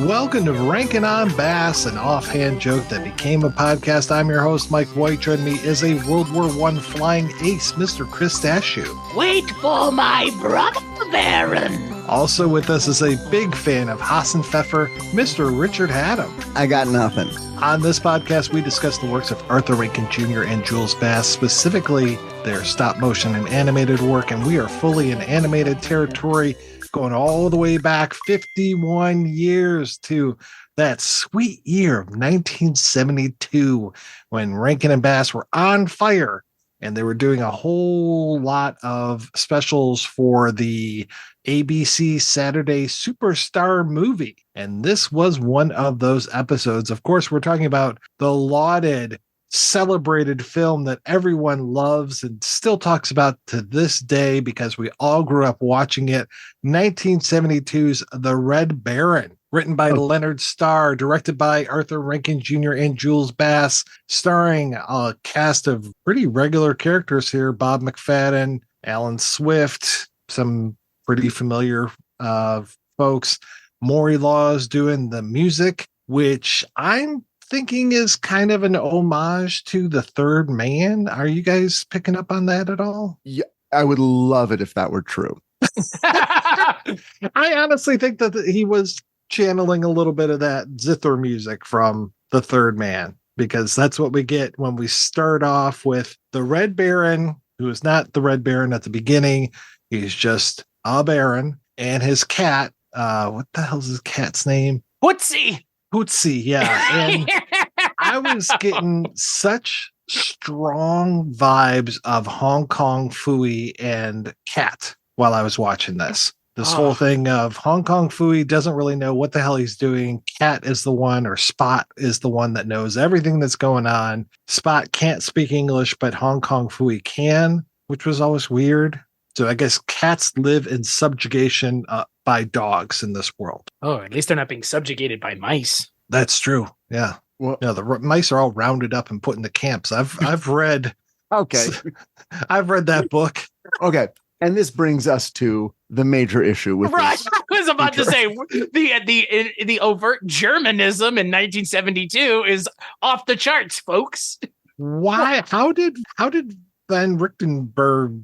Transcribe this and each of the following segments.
Welcome to Rankin' on Bass, an offhand joke that became a podcast. I'm your host, Mike White. Joining me is a World War I flying ace, Mr. Christachue. Wait for my brother, Baron. Also with us is a big fan of Hassenpfeffer, Mr. Richard Haddam. I got nothing. On this podcast, we discuss the works of Arthur Rankin Jr. and Jules Bass, specifically their stop motion and animated work, and we are fully in animated territory, going all the way back 51 years to that sweet year of 1972 when Rankin and Bass were on fire and they were doing a whole lot of specials for the ABC Saturday Superstar movie. And this was one of those episodes. Of course, we're talking about the lauded, celebrated film that everyone loves and still talks about to this day because we all grew up watching it. 1972's The Red Baron, written by Leonard Starr, directed by Arthur Rankin Jr. and Jules Bass, starring a cast of pretty regular characters here: Bob McFadden, Alan Swift, some pretty familiar folks. Maury Laws doing the music, which I'm thinking is kind of an homage to The Third Man. Are you guys picking up on that at all? Yeah, I would love it if that were true. I honestly think that he was channeling a little bit of that zither music from The Third Man, because that's what we get when we start off with the Red Baron, who is not the Red Baron at the beginning. He's just a Baron, and his cat. What the hell's his cat's name? Hootsie, yeah. And I was getting such strong vibes of Hong Kong Phooey and Cat while I was watching this. This whole thing of Hong Kong Phooey doesn't really know what the hell he's doing. Cat is the one, or Spot is the one that knows everything that's going on. Spot can't speak English, but Hong Kong Phooey can, which was always weird. So I guess cats live in subjugation by dogs in this world. Oh, at least they're not being subjugated by mice. That's true. Yeah. Well, the mice are all rounded up and put into camps. I've read. Okay. I've read that book. Okay. And this brings us to the major issue with Right. this. I was about to say the overt Germanism in 1972 is off the charts, folks. Why? How did Van Richtenberg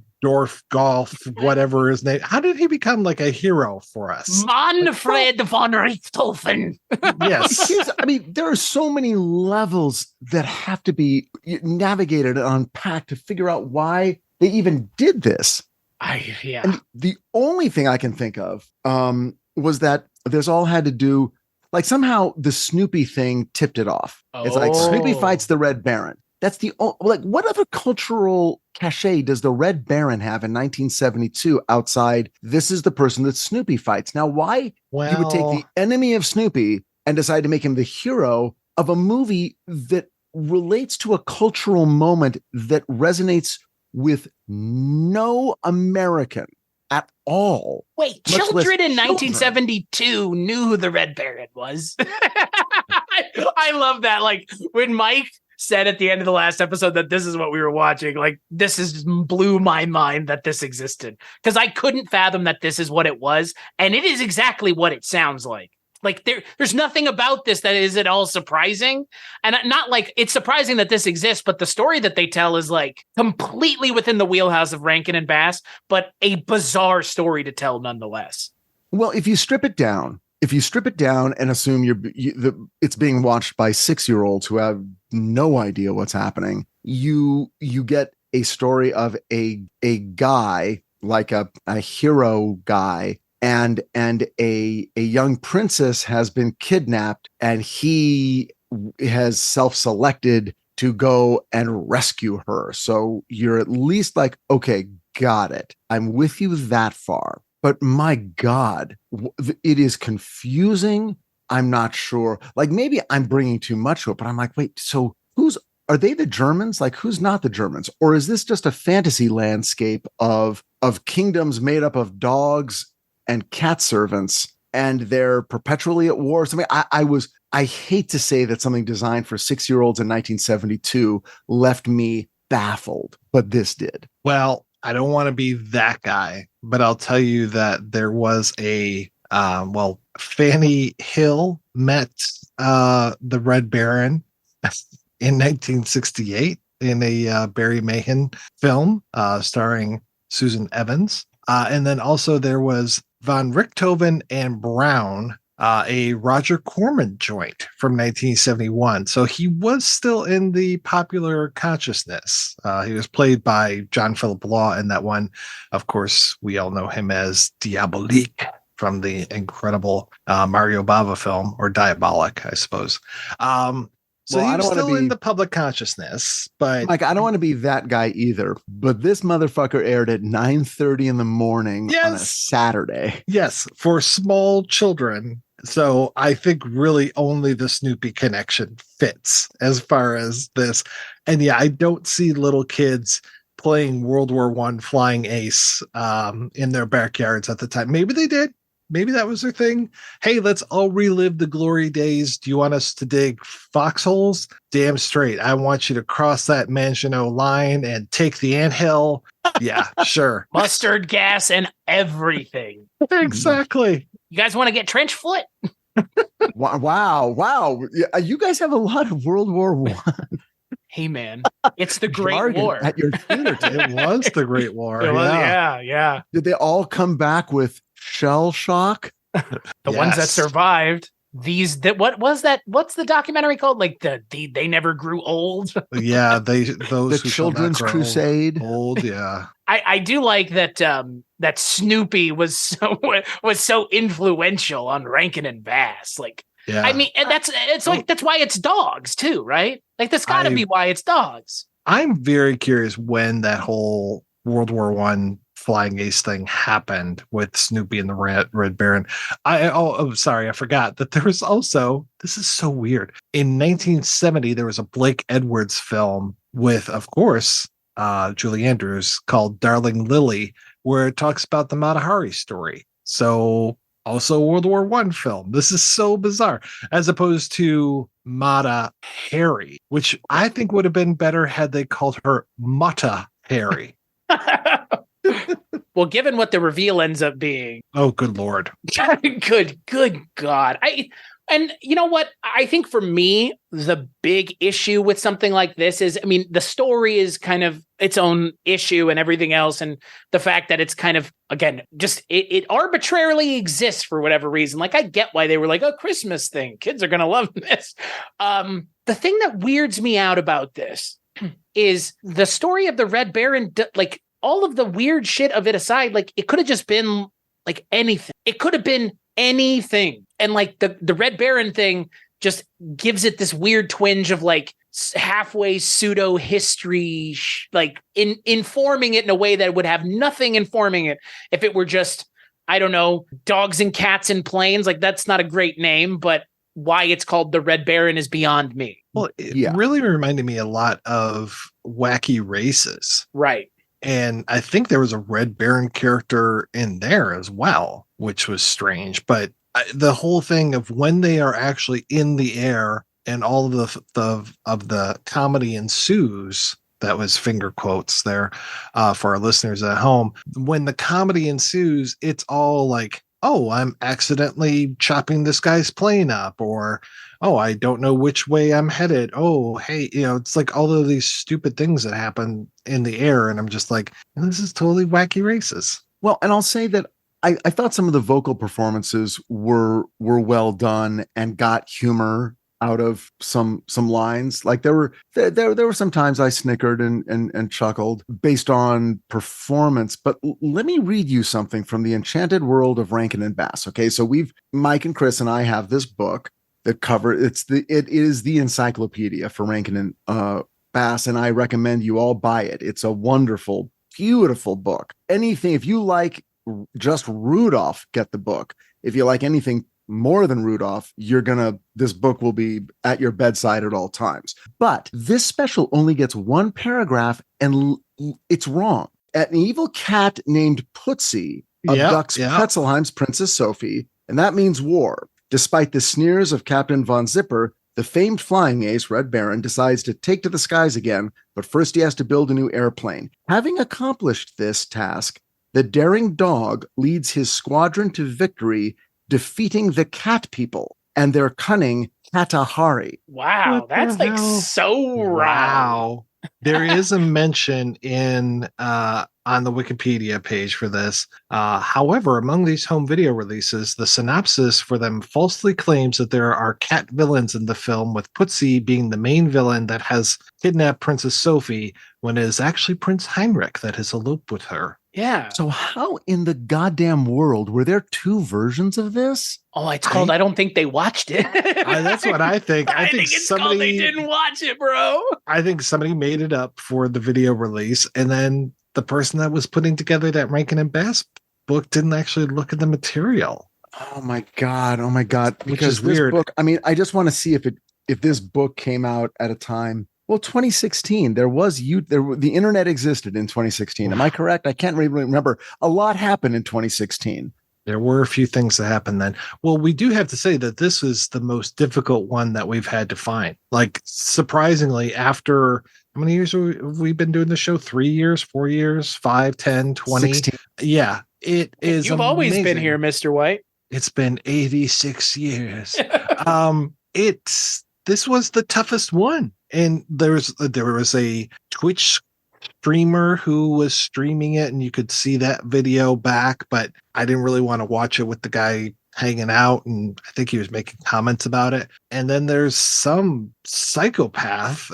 Golf, whatever his name, how did he become like a hero for us? Manfred von Richthofen. Yes. I mean, there are so many levels that have to be navigated and unpacked to figure out why they even did this. Yeah. And the only thing I can think of was that this all had to do, like, somehow the Snoopy thing tipped it off. It's like Snoopy fights the Red Baron. That's what other cultural cachet does the Red Baron have in 1972 outside this is the person that Snoopy fights? Now, why you would take the enemy of Snoopy and decide to make him the hero of a movie that relates to a cultural moment that resonates with no American at all. Wait, children in 1972 knew who the Red Baron was. I love that. Like, when Mike said at the end of the last episode that this is what we were watching, like, this is blew my mind that this existed, because I couldn't fathom that this is what it was, and it is exactly what it sounds like. Like, there's nothing about this that is at all surprising, and not like it's surprising that this exists, but the story that they tell is like completely within the wheelhouse of Rankin and Bass, but a bizarre story to tell nonetheless. Well, if you strip it down and assume it's being watched by 6-year-olds who have no idea what's happening, you get a story of a guy, like a hero guy, and a young princess has been kidnapped, and he has self-selected to go and rescue her. So you're at least like, okay, got it. I'm with you that far. But my God, it is confusing. I'm not sure. Like, maybe I'm bringing too much to it, but I'm like, wait, so are they the Germans? Like, who's not the Germans? Or is this just a fantasy landscape of kingdoms made up of dogs and cat servants, and they're perpetually at war? So, I hate to say that something designed for 6-year-olds in 1972 left me baffled, but this did. Well, I don't want to be that guy, but I'll tell you that there was a Fanny Hill met the Red Baron in 1968 in a Barry Mahan film starring Susan Evans. And then also there was von Richthofen and Brown, a Roger Corman joint from 1971. So he was still in the popular consciousness. He was played by John Philip Law in that one. Of course, we all know him as Diabolique from the incredible Mario Bava film, or Diabolic, I suppose. So Well, I he was don't wanna still in be- the public consciousness, but Mike, I don't want to be that guy either, but this motherfucker aired at 9:30 in the morning on a Yes. Saturday. yes, for small children. So I think really only the Snoopy connection fits as far as this. And yeah, I don't see little kids playing World War I flying ace in their backyards at the time. Maybe they did. Maybe that was their thing. Hey, let's all relive the glory days. Do you want us to dig foxholes? Damn straight. I want you to cross that Maginot line and take the anthill. Yeah, sure. Mustard gas and everything. Exactly. You guys want to get trench foot? Wow. Yeah, you guys have a lot of World War I Hey, man, it's the Great jargon War. at your fingertips. It was the Great War. It was- yeah. yeah. Did they all come back with shell shock? The ones that Yes. survived. What was that? What's the documentary called? Like they never grew old. Yeah, those The who shall not Children's grow Crusade. Old, yeah. I do like that that Snoopy was so influential on Rankin and Bass. Like, Yeah. I mean, and that's why it's dogs too, right? Like that's got to be why it's dogs. I'm very curious when that whole World War I flying ace thing happened with Snoopy and the Red Baron. Sorry, I forgot that there was also, this is so weird. In 1970, there was a Blake Edwards film with, of course, Julie Andrews called Darling Lily, where it talks about the Mata Hari story. So also a World War I film. This is so bizarre, as opposed to Mata Hari, which I think would have been better had they called her Mata Hari. Well, given what the reveal ends up being, Oh, good Lord. good God. And you know what? I think for me, the big issue with something like this is, I mean, the story is kind of its own issue and everything else. And the fact that it's kind of, again, just it arbitrarily exists for whatever reason. Like, I get why they were like, a Christmas thing. Kids are going to love this. The thing that weirds me out about this is the story of the Red Baron, like, all of the weird shit of it aside, like, it could have just been like anything. It could have been anything. And like the Red Baron thing just gives it this weird twinge of like halfway pseudo history, like informing it in a way that would have nothing informing it if it were just, I don't know, dogs and cats and planes. Like, that's not a great name, but why it's called the Red Baron is beyond me. Well, it really reminded me a lot of Wacky Races. Right. And I think there was a Red Baron character in there as well, which was strange. But the whole thing of when they are actually in the air and all of the comedy ensues, that was finger quotes there for our listeners at home. When the comedy ensues, it's all like, oh, I'm accidentally chopping this guy's plane up, or, oh, I don't know which way I'm headed. Oh, hey, it's like all of these stupid things that happen in the air. And I'm just like, this is totally Wacky Races. Well, and I'll say that I thought some of the vocal performances were well done and got humor out of some lines. Like there were some times I snickered and chuckled based on performance. But let me read you something from the Enchanted World of Rankin and Bass. Okay, so Mike and Chris and I have this book that it is the encyclopedia for Rankin and Bass, and I recommend you all buy it. It's a wonderful, beautiful book. If you like just Rudolph, get the book. If you like anything more than Rudolph, this book will be at your bedside at all times. But this special only gets one paragraph and it's wrong. An evil cat named Putzi abducts Pretzelheim's Princess Sophie, and that means war. Despite the sneers of Captain Von Zipper, the famed flying ace, Red Baron, decides to take to the skies again, but first he has to build a new airplane. Having accomplished this task, the daring dog leads his squadron to victory defeating the cat people and their cunning Katahari. Wow, What that's the like hell? so wrong. Wow. There is a mention in on the Wikipedia page for this. However, among these home video releases, the synopsis for them falsely claims that there are cat villains in the film, with Putzi being the main villain that has kidnapped Princess Sophie, when it is actually Prince Heinrich that has eloped with her. Yeah. So how in the goddamn world were there two versions of this? Oh, it's called I don't think they watched it. That's what I think. I think it's called they didn't watch it, bro. I think somebody made it up for the video release, and then the person that was putting together that Rankin and Bass book didn't actually look at the material. Oh my god! Which is weird. Book, I mean, I just want to see if this book came out at a time. Well, 2016, the internet existed in 2016. Am I correct? I can't really remember. A lot happened in 2016. There were a few things that happened then. Well, we do have to say that this is the most difficult one that we've had to find. Like, surprisingly, after how many years have we been doing the show? 3 years, 4 years, 5, 10, 20? 16. Yeah, it is. You've always been here, Mr. White. It's been 86 years. This was the toughest one. And there was a Twitch streamer who was streaming it, and you could see that video back, but I didn't really want to watch it with the guy hanging out, and I think he was making comments about it. And then there's some psychopath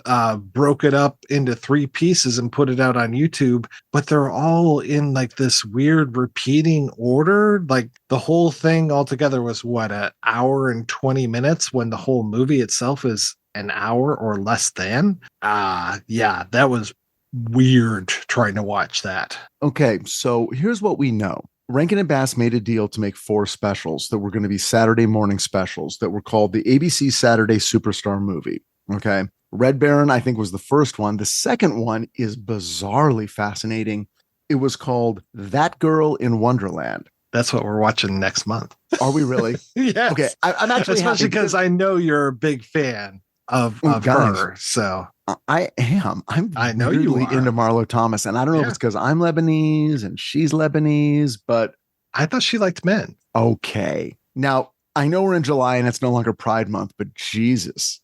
broke it up into 3 pieces and put it out on YouTube, but they're all in like this weird repeating order. Like the whole thing altogether was an hour and 20 minutes when the whole movie itself is an hour or less than. Yeah, that was weird trying to watch that. Okay, so here's what we know. Rankin and Bass made a deal to make 4 specials that were going to be Saturday morning specials that were called the ABC Saturday Superstar Movie. Okay. Red Baron, I think, was the first one. The second one is bizarrely fascinating. It was called That Girl in Wonderland. That's what we're watching next month. Are we really? Yes. Okay. I'm actually especially because I know you're a big fan of her. So I am. I know really you are into Marlo Thomas, and I don't know if it's because I'm Lebanese and she's Lebanese, but I thought she liked men. Okay. Now I know we're in July and it's no longer Pride Month, but Jesus.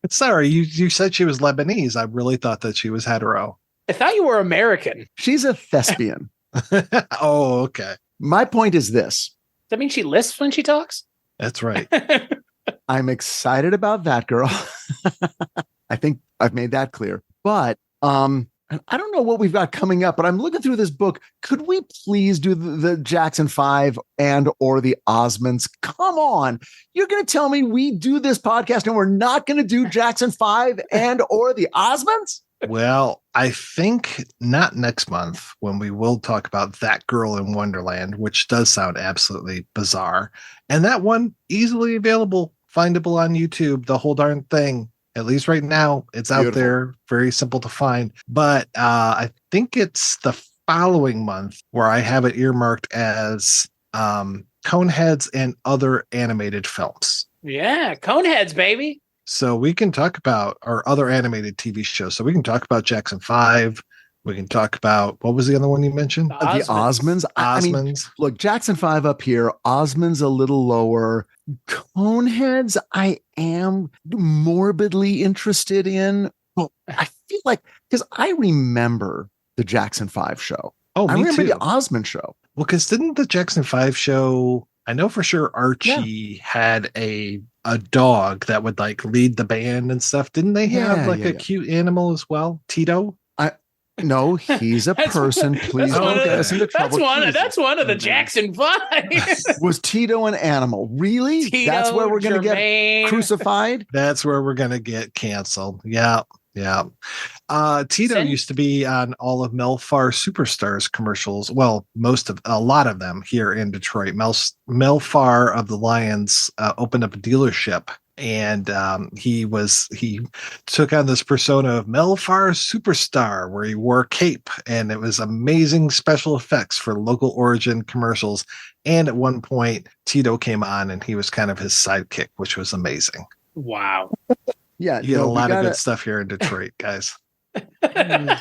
Sorry, you said she was Lebanese. I really thought that she was hetero. I thought you were American. She's a thespian. Oh, okay. My point is this. Does that mean she lisps when she talks? That's right. I'm excited about that girl. I think I've made that clear. But I don't know what we've got coming up, but I'm looking through this book. Could we please do the Jackson 5 and or the Osmonds? Come on. You're going to tell me we do this podcast and we're not going to do Jackson 5 and or the Osmonds? Well, I think not next month, when we will talk about That Girl in Wonderland, which does sound absolutely bizarre. And that one easily available, findable on YouTube, the whole darn thing. At least right now, it's out there, very simple to find. But I think it's the following month where I have it earmarked as Coneheads and other animated films. Yeah, Coneheads, baby. So we can talk about our other animated TV shows. So we can talk about Jackson 5. We can talk about, what was the other one you mentioned? The Osmonds. I mean, look, Jackson 5 up here, Osmonds a little lower. Coneheads, I am morbidly interested in. Well, I feel like, because I remember the Jackson 5 show. Oh, I me remember too. the Osmond show. Well, because didn't the Jackson 5 show, I know for sure Archie had a dog that would like lead the band and stuff. Didn't they have a cute animal as well? Tito? No, he's a person. Please don't get us into trouble. That's one of the Jackson 5. Was Tito an animal? Really? Tito, that's where we're going to get crucified? That's where we're going to get canceled. Yeah. Yeah. Tito used to be on all of Melfar Superstars commercials. Well, a lot of them here in Detroit. Melfar of the Lions opened up a dealership. And he took on this persona of Melfar Superstar, where he wore a cape, and it was amazing special effects for local origin commercials. And at one point, Tito came on, and he was kind of his sidekick, which was amazing. Wow. Yeah, you get a lot of good stuff here in Detroit, guys. Oh,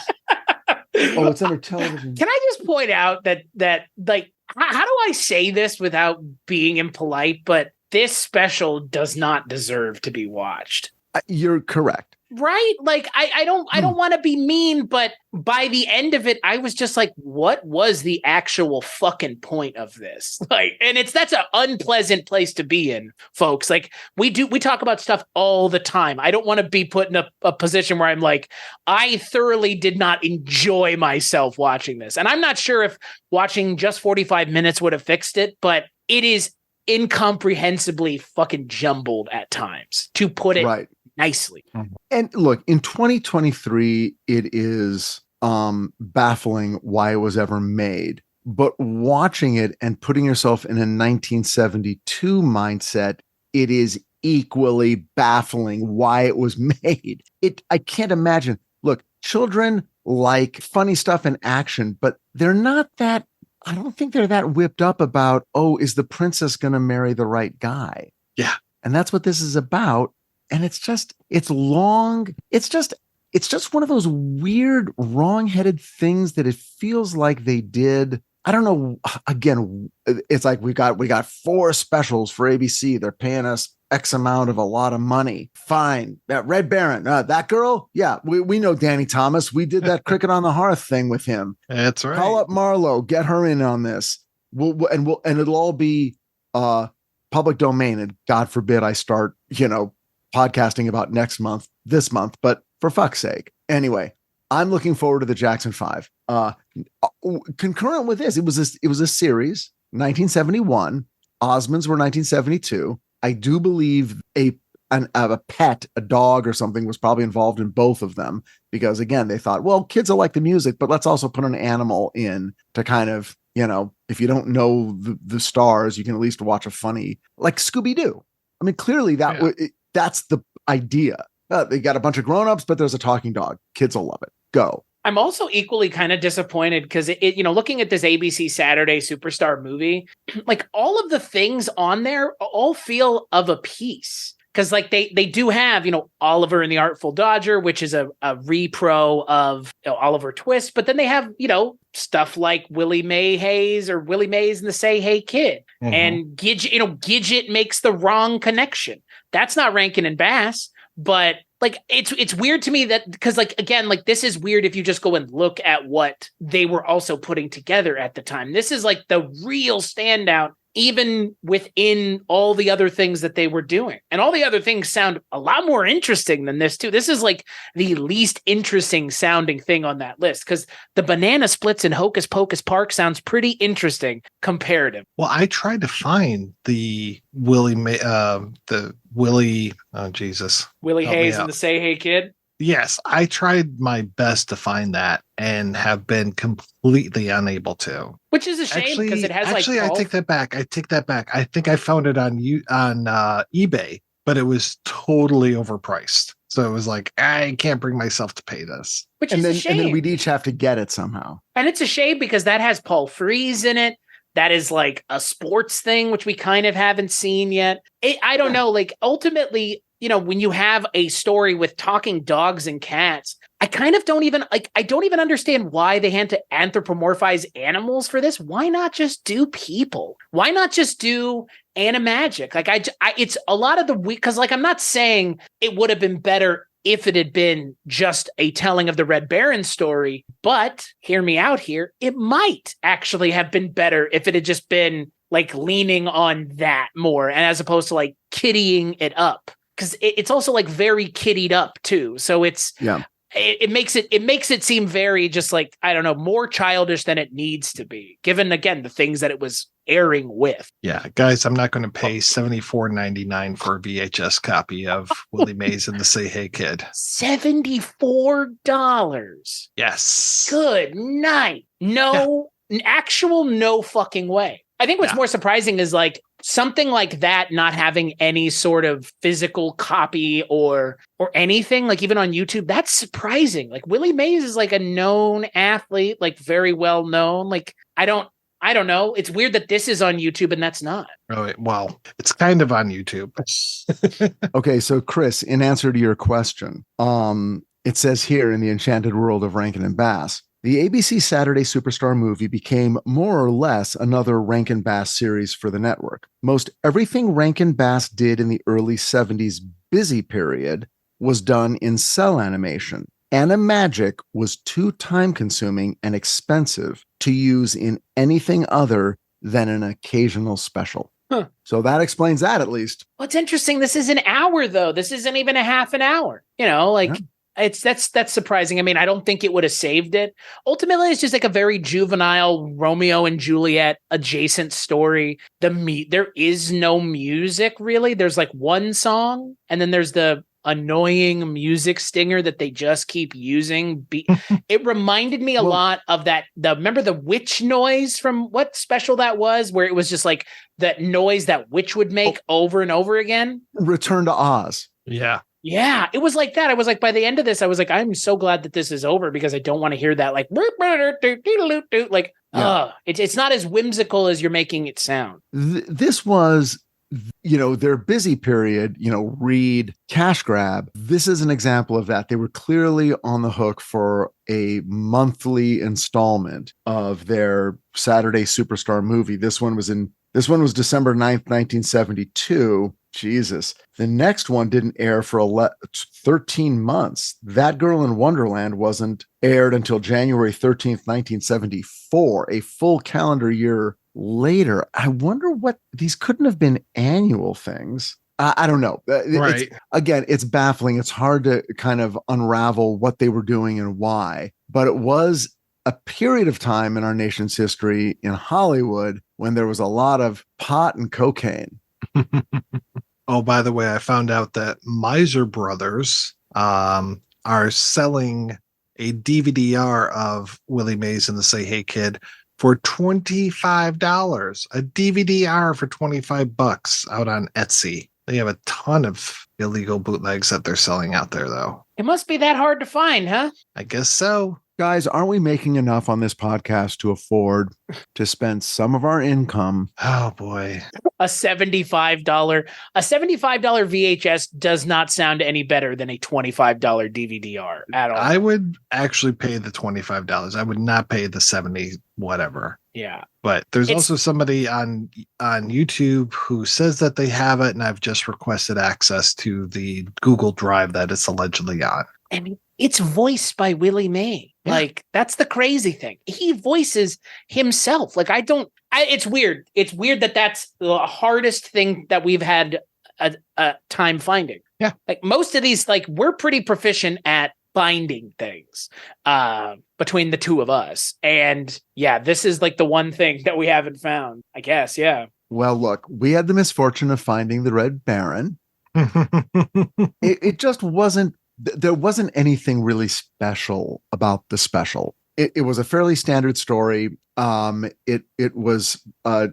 it's under television. Can I just point out that like how do I say this without being impolite? But this special does not deserve to be watched. You're correct. Right? Like I don't want to be mean, but by the end of it, I was just like, what was the actual fucking point of this? Like, and that's an unpleasant place to be in, folks. Like we talk about stuff all the time. I don't want to be put in a position where I'm like, I thoroughly did not enjoy myself watching this. And I'm not sure if watching just 45 minutes would have fixed it, but it is incomprehensibly fucking jumbled at times, to put it right. nicely. And look, in 2023, it is baffling why it was ever made. But watching it and putting yourself in a 1972 mindset, it is equally baffling why it was made. I can't imagine. Look, children like funny stuff and action, but they're not that. I don't think they're that whipped up about, oh, is the princess going to marry the right guy? Yeah. And that's what this is about. And it's long. It's just one of those weird, wrong-headed things that it feels like they did. I don't know. Again, it's like we got 4 specials for ABC. They're paying us X amount of a lot of money. Fine. Red Baron, that girl. Yeah, we know Danny Thomas. We did that Cricket on the Hearth thing with him. That's right. Call up Marlowe. Get her in on this. And it'll all be public domain. And God forbid I start, podcasting about this month, but for fuck's sake. Anyway, I'm looking forward to the Jackson 5. Concurrent with this, it was a series, 1971. Osmonds were 1972. I do believe a pet, a dog or something was probably involved in both of them because again, they thought, well, kids will like the music, but let's also put an animal in to kind of, if you don't know the stars, you can at least watch a funny, like Scooby-Doo. I mean, clearly that's the idea. They got a bunch of grown-ups, but there's a talking dog. Kids will love it. Go. I'm also equally kind of disappointed because looking at this ABC Saturday Superstar movie, like all of the things on there all feel of a piece. Because like they do have, Oliver and the Artful Dodger, which is a repro of Oliver Twist. But then they have, stuff like Willie Mays and the Say Hey Kid. Mm-hmm. And Gidget makes the wrong connection. That's not Rankin and Bass. But like it's weird to me that because like again like this is weird if you just go and look at what they were also putting together at the time. This is like the real standout even within all the other things that they were doing. And all the other things sound a lot more interesting than this too. This is like the least interesting sounding thing on that list because the banana splits in Hocus Pocus Park sounds pretty interesting comparative. Well, I tried to find the Willie Hayes and the Say Hey Kid. Yes, I tried my best to find that and have been completely unable to. Which is a shame because it has I take that back. I think I found it on eBay, but it was totally overpriced. So it was like, I can't bring myself to pay this. Which is a shame. And then we'd each have to get it somehow. And it's a shame because that has Paul Frees in it. That is like a sports thing, which we kind of haven't seen yet. I don't know. Like ultimately, when you have a story with talking dogs and cats, I kind of don't even understand why they had to anthropomorphize animals for this. Why not just do people? Why not just do animagic? Like it's a lot of the week because like I'm not saying it would have been better if it had been just a telling of the Red Baron story, but hear me out here. It might actually have been better if it had just been like leaning on that more and as opposed to like kiddying it up. Because it's also like very kiddied up too, so it makes it seem very just like I don't know more childish than it needs to be, given again the things that it was airing with. Yeah, guys, I'm not going to pay $74.99 for a VHS copy of Willie Mays and the Say Hey Kid. $74. Yes. Good night. No fucking way. I think what's more surprising is like something like that not having any sort of physical copy or anything, like even on YouTube. That's surprising. Like Willie Mays is like a known athlete, like very well known. Like I don't know. It's weird that this is on YouTube and that's not. Oh, well, it's kind of on YouTube. Okay, so Chris, in answer to your question, it says here in the Enchanted World of Rankin and Bass, The ABC Saturday Superstar movie became more or less another Rankin Bass series for the network. Most everything Rankin Bass did in the early 70s busy period was done in cell animation. Animagic was too time-consuming and expensive to use in anything other than an occasional special. Huh. So that explains that, at least. Well, it's interesting. This is an hour, though. This isn't even a half an hour. You know, like... Yeah. That's surprising. I mean, I don't think it would have saved it. Ultimately, it's just like a very juvenile Romeo and Juliet adjacent story. There is no music, really. There's like one song, and then there's the annoying music stinger that they just keep using. It reminded me a lot of remember the witch noise from what special that was, where it was just like that noise that witch would make over and over again. Return to Oz. Yeah. Yeah, it was like that. I was like, by the end of this, I was like, I'm so glad that this is over because I don't want to hear that like it's not as whimsical as you're making it sound. This was, their busy period, read, cash grab. This is an example of that. They were clearly on the hook for a monthly installment of their Saturday Superstar movie. This one was December 9th, 1972. Jesus. The next one didn't air for 13 months. That Girl in Wonderland wasn't aired until January 13th, 1974, a full calendar year later. I wonder what these couldn't have been annual things. I don't know. Right. It's baffling. It's hard to kind of unravel what they were doing and why, but it was a period of time in our nation's history in Hollywood when there was a lot of pot and cocaine. Oh, by the way, I found out that Miser Brothers are selling a DVD-R of Willie Mays and the Say Hey Kid for $25. A DVD-R for $25 out on Etsy. They have a ton of illegal bootlegs that they're selling out there, though. It must be that hard to find, huh? I guess so. Guys, aren't we making enough on this podcast to afford to spend some of our income? Oh, boy. A $75 VHS does not sound any better than a $25 DVD-R at all. I would actually pay the $25. I would not pay the 70 whatever. Yeah. But there's also somebody on YouTube who says that they have it, and I've just requested access to the Google Drive that it's allegedly on. I mean, it's voiced by Willie May. Yeah. Like, that's the crazy thing. He voices himself. Like, it's weird. It's weird that that's the hardest thing that we've had a time finding. Yeah. Like, most of these, like, we're pretty proficient at finding things between the two of us. And yeah, this is like the one thing that we haven't found, I guess. Yeah. Well, look, we had the misfortune of finding the Red Baron. It just wasn't. There wasn't anything really special about the special. It was a fairly standard story. It was a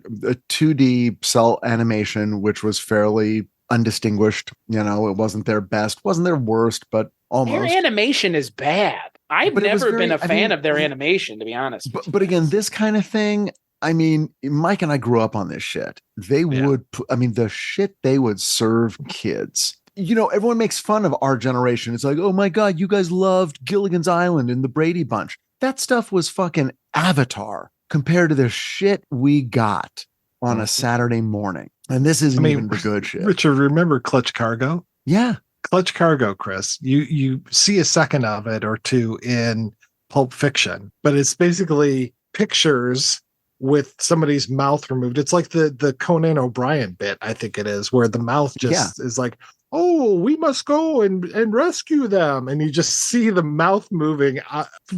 2D cell animation, which was fairly undistinguished. It wasn't their best, wasn't their worst, but almost. Their animation is bad. I've never been a fan of their animation, to be honest. But again, this kind of thing, I mean, Mike and I grew up on this shit. They would, the shit they would serve kids. Everyone makes fun of our generation. It's like, oh my God, you guys loved Gilligan's Island and the Brady Bunch. That stuff was fucking Avatar compared to the shit we got on a Saturday morning. And this isn't even the good shit. Richard, remember Clutch Cargo? Yeah. Clutch Cargo, Chris. You see a second of it or two in Pulp Fiction, but it's basically pictures with somebody's mouth removed. It's like the Conan O'Brien bit, I think it is, where the mouth just is like, oh, we must go and rescue them. And you just see the mouth moving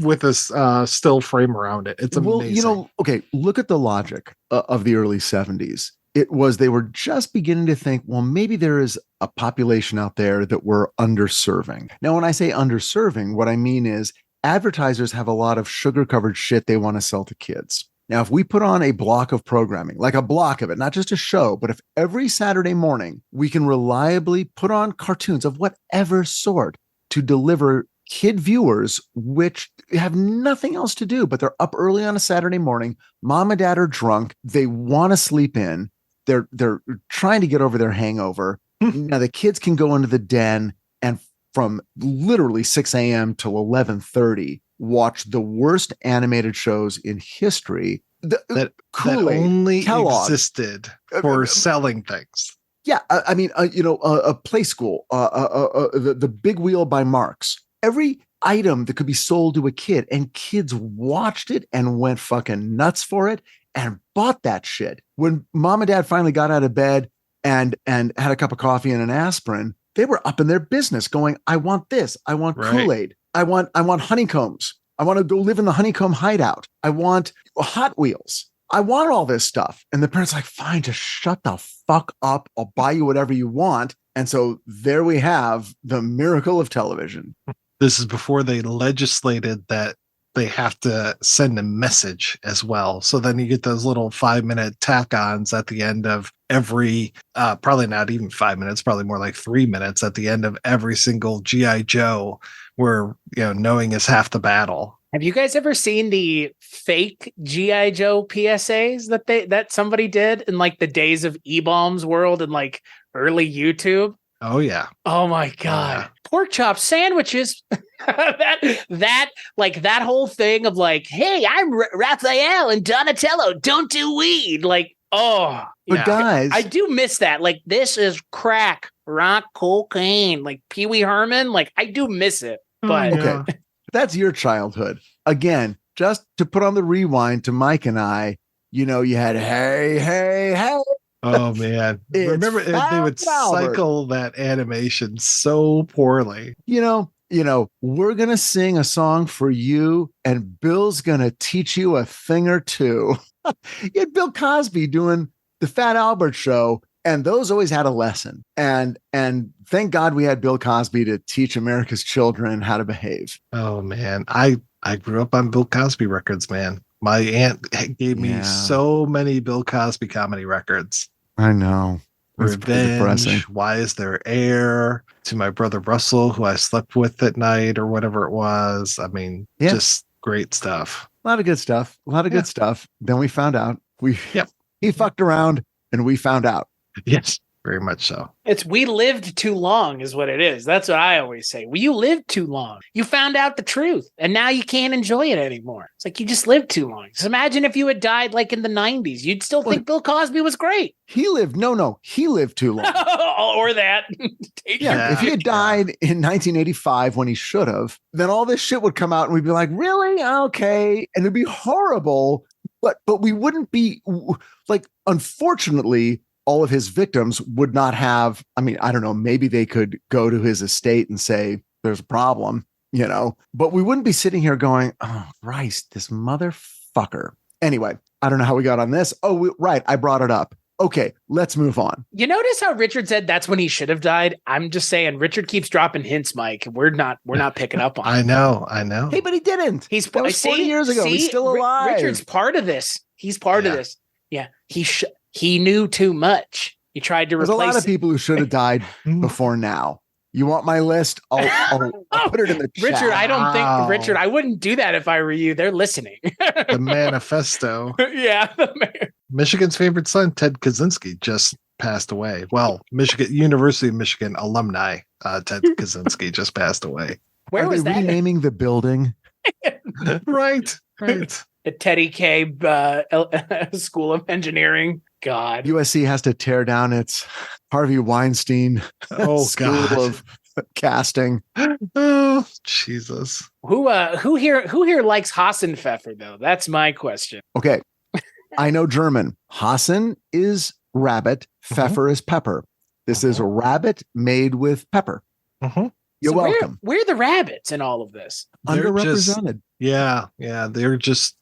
with a still frame around it. It's amazing. Well, okay, look at the logic of the early 70s. It was they were just beginning to think, well, maybe there is a population out there that we're underserving. Now, when I say underserving, what I mean is advertisers have a lot of sugar-covered shit they want to sell to kids. Now, if we put on a block of programming, like a block of it, not just a show, but if every Saturday morning we can reliably put on cartoons of whatever sort to deliver kid viewers, which have nothing else to do, but they're up early on a Saturday morning, mom and dad are drunk, they want to sleep in, they're trying to get over their hangover. Now the kids can go into the den and from literally 6 a.m. till 11:30, watch the worst animated shows in history that Kool-Aid, only Kellogg. existed for selling things. Yeah, I mean, a Play School, the Big Wheel by Marx. Every item that could be sold to a kid, and kids watched it and went fucking nuts for it and bought that shit. When mom and dad finally got out of bed and had a cup of coffee and an aspirin, they were up in their business going, I want this. I want Kool-Aid. I want honeycombs. I want to go live in the honeycomb hideout. I want Hot Wheels. I want all this stuff. And the parents are like, fine, just shut the fuck up. I'll buy you whatever you want. And so there we have the miracle of television. This is before they legislated that they have to send a message as well. So then you get those little 5-minute tack-ons at the end of every, probably not even 5 minutes, probably more like 3 minutes at the end of every single G.I. Joe, where, knowing is half the battle. Have you guys ever seen the fake G.I. Joe PSAs that somebody did in like the days of E-Bombs world and like early YouTube? Oh yeah. Oh my God. Yeah. Pork chop sandwiches. that whole thing of like, hey, I'm Raphael and Donatello. Don't do weed. Like, oh, but guys, I do miss that. Like, this is crack, rock, cocaine, like Pee Wee Herman. Like, I do miss it. But okay. That's your childhood. Again, just to put on the rewind to Mike and I, you had hey. Oh man. Remember they would cycle that animation so poorly. We're going to sing a song for you and Bill's going to teach you a thing or two. You had Bill Cosby doing the Fat Albert show, and those always had a lesson. And thank God we had Bill Cosby to teach America's children how to behave. Oh man. I grew up on Bill Cosby records, man. My aunt gave me so many Bill Cosby comedy records. I know. Revenge, Why Is There Air, to my brother Russell, who I slept with at night or whatever it was. I mean, just great stuff. A lot of good stuff. Good stuff. Then we found out. He fucked around and we found out. Yes. Very much so. It's we lived too long is what it is. That's what I always say. Well, you lived too long. You found out the truth and now you can't enjoy it anymore. It's like you just lived too long. Just imagine if you had died like in the 90s. You'd still think Bill Cosby was great. He lived too long. Or that. If he had died in 1985 when he should have, then all this shit would come out and we'd be like, really? Okay. And it'd be horrible. But we wouldn't be like, unfortunately, all of his victims would not have, I mean, I don't know, maybe they could go to his estate and say, there's a problem, but we wouldn't be sitting here going, oh, Christ, this motherfucker. Anyway, I don't know how we got on this. Oh, right. I brought it up. Okay, let's move on. You notice how Richard said that's when he should have died? I'm just saying, Richard keeps dropping hints, Mike. We're not picking up on it. I know. Hey, but he didn't. That was 40 years ago. He's still alive. Richard's part of this. He's part of this. Yeah, he knew too much. He tried to replace. There's a lot of people who should have died before now. You want my list? I'll put it in the chat. Richard, I don't think Richard. I wouldn't do that if I were you. They're listening. The manifesto. Yeah. Michigan's favorite son, Ted Kaczynski, just passed away. Well, University of Michigan alumni, Ted Kaczynski just passed away. Where was they that? renaming the building? Right. The Teddy K School of Engineering. God. USC has to tear down its Harvey Weinstein School of Casting. Oh, Jesus. Who here likes Hassenpfeffer though? That's my question. Okay. I know German. Hasen is rabbit, Pfeffer is pepper. This is a rabbit made with pepper. You're welcome. We're the rabbits in all of this. Underrepresented. They're just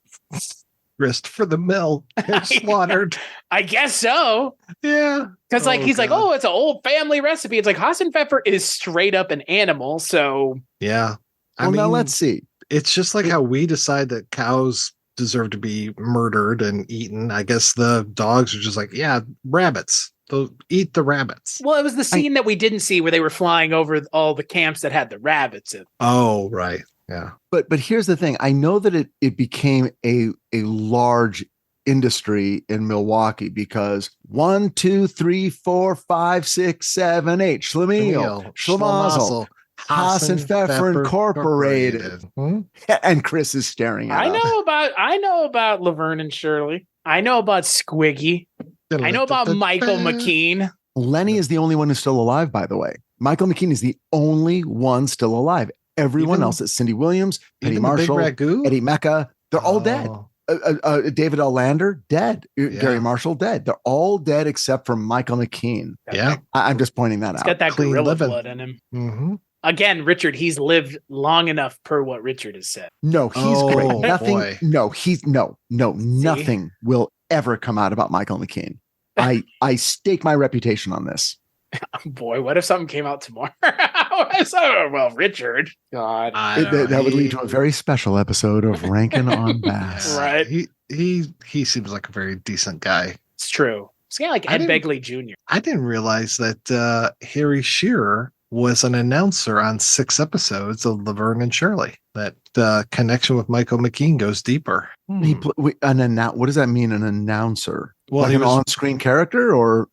grist for the mill. Slaughtered. I guess so. Yeah. Because he's like, oh, it's an old family recipe. It's like Hassenpfeffer is straight up an animal. So yeah. I mean, now let's see. It's just like how we decide that cows deserve to be murdered and eaten. I guess the dogs are just like, yeah, rabbits. They'll eat the rabbits. Well, it was the scene that we didn't see where they were flying over all the camps that had the rabbits in. Oh, right. Yeah. But here's the thing. I know that it became a large industry in Milwaukee because 1, 2, 3, 4, 5, 6, 7, 8 Schlemiel, Schlemazel, Haas and Pfeffer Incorporated. And Chris is staring at us. I know about Laverne and Shirley. I know about Squiggy. I know about Michael McKean. Lenny is the only one who's still alive, by the way. Michael McKean is the only one still alive. Everyone else is Cindy Williams, Penny Marshall, Eddie Mecca. They're all dead. David L. Lander, dead. Gary Marshall, dead. They're all dead except for Michael McKean. Yeah. I'm just pointing that out. He's got that Clean gorilla living. blood in him. Mm-hmm. Again, Richard, he's lived long enough per what Richard has said. No, he's great. Nothing. Boy. Nothing will ever come out about Michael McKean. I stake my reputation on this. Boy, what if something came out tomorrow? Well, Richard, God, that would lead to a very special episode of Rankin' on Bass. Right? He seems like a very decent guy. It's true. It's kind of like Ed Begley Jr. I didn't realize that Harry Shearer was an announcer on 6 episodes of Laverne and Shirley. That connection with Michael McKean goes deeper. What does that mean? An announcer? Well, like he an was on-screen character, or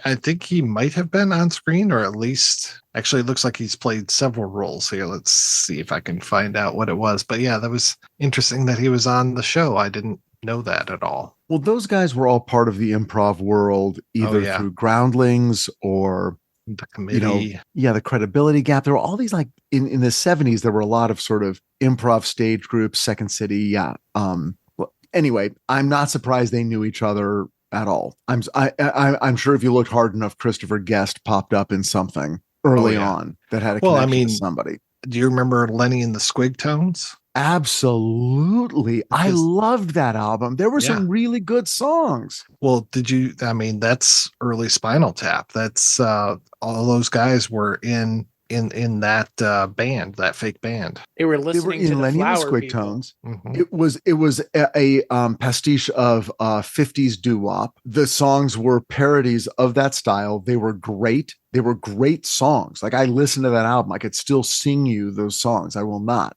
I think he might have been on screen, or at least actually it looks like he's played several roles here. Let's see if I can find out what it was. But yeah, that was interesting that he was on the show. I didn't know that at all. Well, those guys were all part of the improv world, either through Groundlings or the committee. The Credibility Gap. There were all these, like in the 70s, there were a lot of sort of improv stage groups, Second City. Yeah. Anyway, I'm not surprised they knew each other at all. I'm sure if you looked hard enough, Christopher Guest popped up in something early on that had a connection to somebody. Do you remember Lenny and the Squigtones? Absolutely. I loved that album. There were some really good songs. Well, that's early Spinal Tap. That's all those guys were in that band, that fake band. They were listening to Lenny the and the Flower Squigtones. Mm-hmm. It was a pastiche of 50s doo-wop. The songs were parodies of that style. They were great. They were great songs. Like, I listened to that album. I could still sing you those songs. I will not.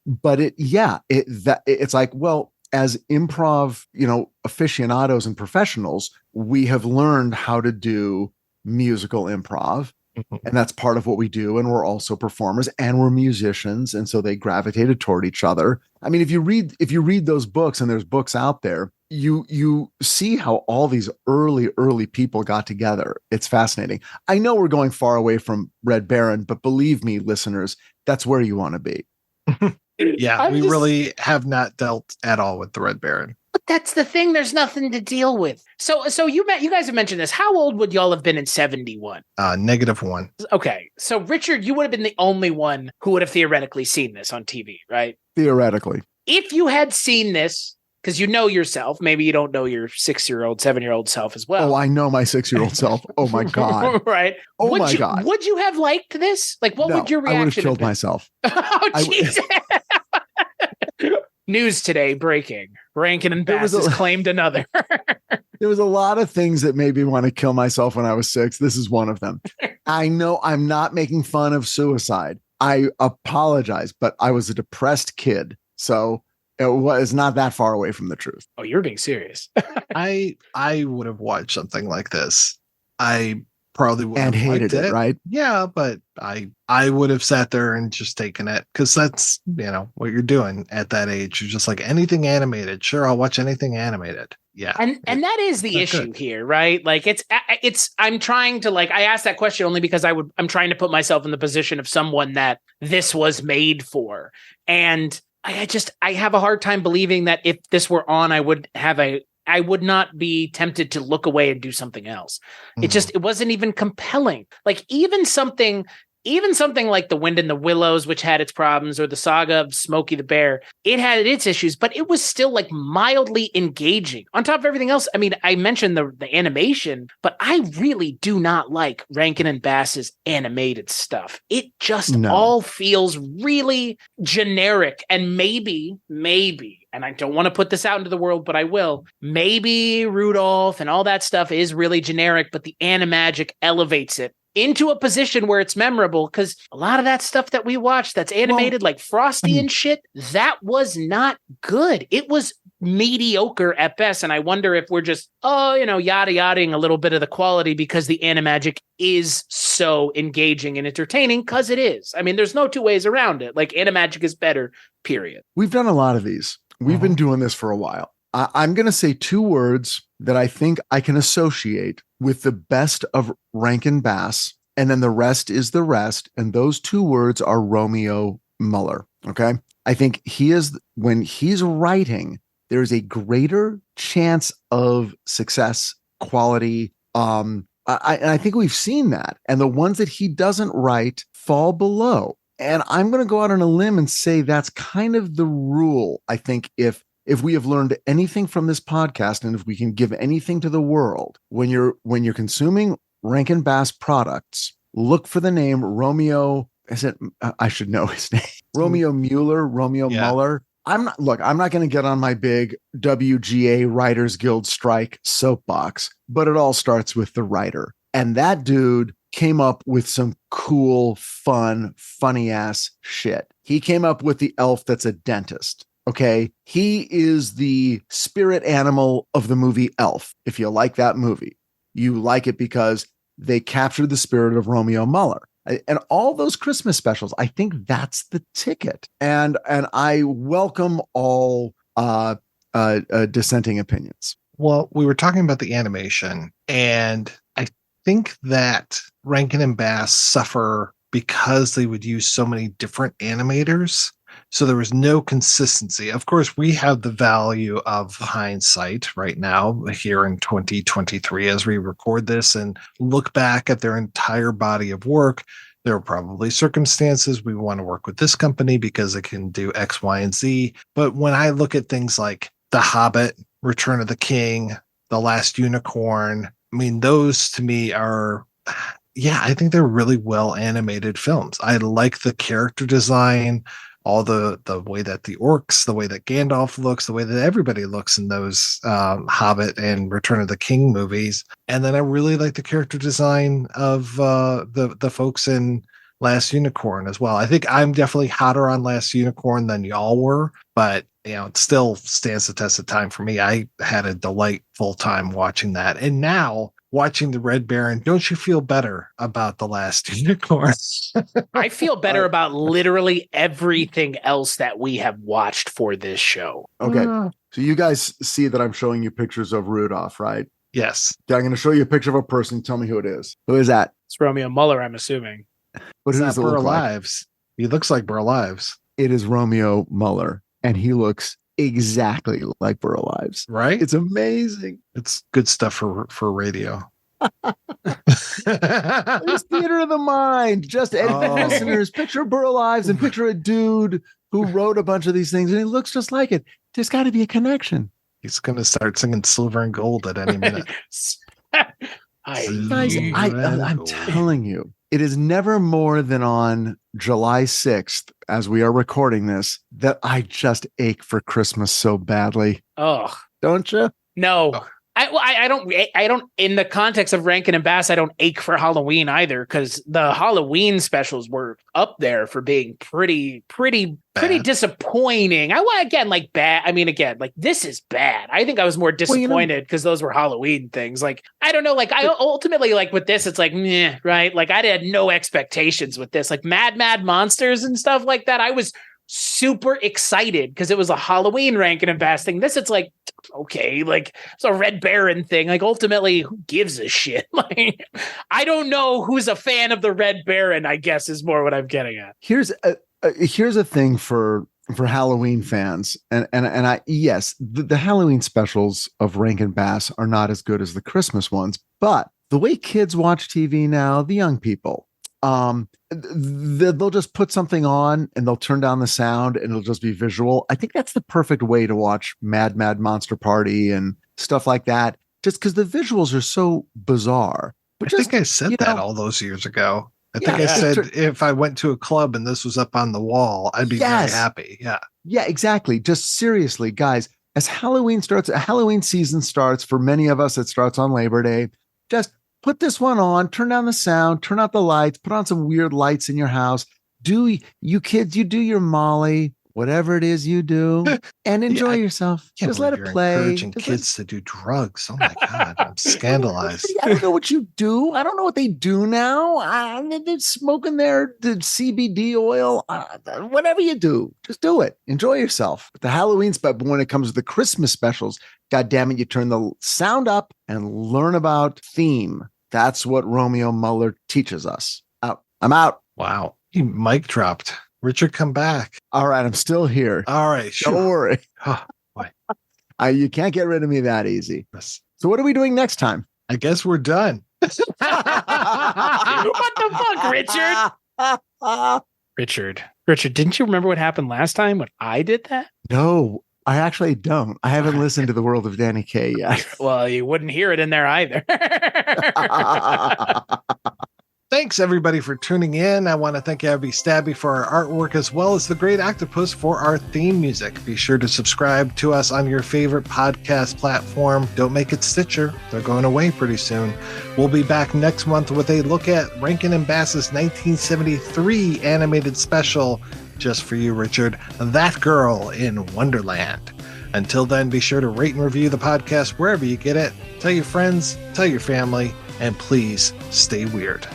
But it's like, well, as improv, aficionados and professionals, we have learned how to do musical improv. And that's part of what we do. And we're also performers and we're musicians. And so they gravitated toward each other. I mean, if you read those books, and there's books out there, you see how all these early people got together. It's fascinating. I know we're going far away from Red Baron, but believe me, listeners, that's where you want to be. Yeah, we really have not dealt at all with the Red Baron. But that's the thing. There's nothing to deal with. So you guys have mentioned this. How old would y'all have been in 71? -1. Okay. So Richard, you would have been the only one who would have theoretically seen this on TV, right? Theoretically. If you had seen this, because you know yourself, maybe you don't know your 6-year-old, 7-year-old self as well. Oh, I know my 6-year-old self. Oh my God. Right. Oh my God. Would you have liked this? Like, what would your reaction I would have killed been? myself. Oh, Jesus. News today breaking. Rankin and Bass has claimed another. There was a lot of things that made me want to kill myself when I was 6. This is one of them. I know I'm not making fun of suicide. I apologize, but I was a depressed kid. So it was not that far away from the truth. Oh, you're being serious. I would have watched something like this. I probably would have hated it, right? Yeah, but I would have sat there and just taken it, because that's what you're doing at that age. You're just like, anything animated, sure, I'll watch anything animated. Yeah, and that is the issue here, right? Like it's I'm trying to, like, I asked that question only because I'm trying to put myself in the position of someone that this was made for, and I have a hard time believing that if this were on, I would not be tempted to look away and do something else. It wasn't even compelling. Like even something like The Wind in the Willows, which had its problems, or the saga of Smokey the Bear, it had its issues, but it was still like mildly engaging. On top of everything else, I mean, I mentioned the animation, but I really do not like Rankin and Bass's animated stuff. It just all feels really generic, and maybe, and I don't want to put this out into the world, but I will. Maybe Rudolph and all that stuff is really generic, but the animagic elevates it into a position where it's memorable, because a lot of that stuff that we watched that's animated, like Frosty and shit, that was not good. It was mediocre at best. And I wonder if we're just, yada-yadaing a little bit of the quality because the animagic is so engaging and entertaining, because it is. I mean, there's no two ways around it. Like, animagic is better, period. We've done a lot of these. We've been doing this for a while. I'm going to say two words that I think I can associate with the best of Rankin Bass, and then the rest is the rest. And those two words are Romeo Muller. Okay. I think when he's writing, there's a greater chance of success, quality. I think we've seen that. And the ones that he doesn't write fall below. And I'm going to go out on a limb and say that's kind of the rule. I think if we have learned anything from this podcast, and if we can give anything to the world, when you're consuming Rankin Bass products, look for the name Romeo. I should know his name. Romeo Muller. I'm not going to get on my big WGA Writers Guild strike soapbox, but it all starts with the writer. And that dude came up with some cool, fun, funny ass shit. He came up with the elf that's a dentist. Okay. He is the spirit animal of the movie Elf. If you like that movie, you like it because they captured the spirit of Romeo Muller. And all those Christmas specials, I think that's the ticket. And I welcome all dissenting opinions. Well, we were talking about the animation, and I think that Rankin and Bass suffer because they would use so many different animators. So there was no consistency. Of course, we have the value of hindsight right now here in 2023 as we record this and look back at their entire body of work. There are probably circumstances we want to work with this company because it can do X, Y, and Z. But when I look at things like The Hobbit, Return of the King, The Last Unicorn, I mean, those to me are, I think they're really well animated films. I like the character design, all the way that the orcs, the way that Gandalf looks, the way that everybody looks in those Hobbit and Return of the King movies. And then I really like the character design of the folks in Last Unicorn as well. I think I'm definitely hotter on Last Unicorn than y'all were, but it still stands the test of time for me. I had a delightful time watching that. And now watching the Red Baron, don't you feel better about The Last Unicorn? I feel better about literally everything else that we have watched for this show. Okay. So you guys see that I'm showing you pictures of Rudolph, right? Yes. Okay, I'm going to show you a picture of a person. Tell me who it is. Who is that? It's Romeo Muller, I'm assuming. What does it look like? Lives. He looks like Burl Ives. It is Romeo Muller, and he looks exactly like Burl Ives. Right? It's amazing. It's good stuff for radio. It's theater of the mind. Just listeners, picture Burl Ives and picture a dude who wrote a bunch of these things, and he looks just like it. There's got to be a connection. He's going to start singing Silver and Gold at any minute. I'm telling you, it is never more than on July 6th, as we are recording this, that I just ache for Christmas so badly. Oh, don't you? No. Oh. I don't, in the context of Rankin and Bass, I don't ache for Halloween either, because the Halloween specials were up there for being pretty disappointing. This is bad. I think I was more disappointed because those were Halloween things. Like, I don't know, I ultimately, with this, it's meh, right? Like, I had no expectations with this, like Mad Monsters and stuff like that. I was super excited because it was a Halloween Rankin and Bass thing. This, it's okay, it's a Red Baron thing. Ultimately, who gives a shit? I don't know who's a fan of the Red Baron, I guess, is more what I'm getting at. Here's a thing for Halloween fans, and the Halloween specials of Rankin Bass are not as good as the Christmas ones, but the way kids watch TV now, the young people, they'll just put something on and they'll turn down the sound and it'll just be visual. I think that's the perfect way to watch Mad Monster Party and stuff like that, just because the visuals are so bizarre. But I think I said that all those years ago. I think I said if I went to a club and this was up on the wall, I'd be very happy. Yeah. Yeah, exactly. Just seriously, guys, as Halloween season starts, for many of us, it starts on Labor Day. Just put this one on, turn down the sound, turn out the lights, put on some weird lights in your house. You kids, you do your Molly, whatever it is you do, and enjoy yourself. Can't Just let believe it you're play. encouraging Just kids to do drugs. Oh my God, I'm scandalized. I don't know what you do. I don't know what they do now. They're smoking the CBD oil. Whatever you do, just do it. Enjoy yourself. But the Halloween but when it comes to the Christmas specials, God damn it, you turn the sound up and learn about theme. That's what Romeo Muller teaches us. Out. I'm out. Wow. He mic dropped. Richard, come back. All right, I'm still here. All right. Don't worry. Oh, boy. You can't get rid of me that easy. Yes. So what are we doing next time? I guess we're done. What the fuck, Richard? Richard, didn't you remember what happened last time when I did that? No, I actually don't. I haven't listened to The World of Danny Kaye yet. Well, you wouldn't hear it in there either. Thanks, everybody, for tuning in. I want to thank Abby Stabby for our artwork, as well as the Great Octopus for our theme music. Be sure to subscribe to us on your favorite podcast platform. Don't make it Stitcher. They're going away pretty soon. We'll be back next month with a look at Rankin and Bass's 1973 animated special, just for you, Richard, That Girl in Wonderland. Until then, be sure to rate and review the podcast wherever you get it. Tell your friends, tell your family, and please stay weird.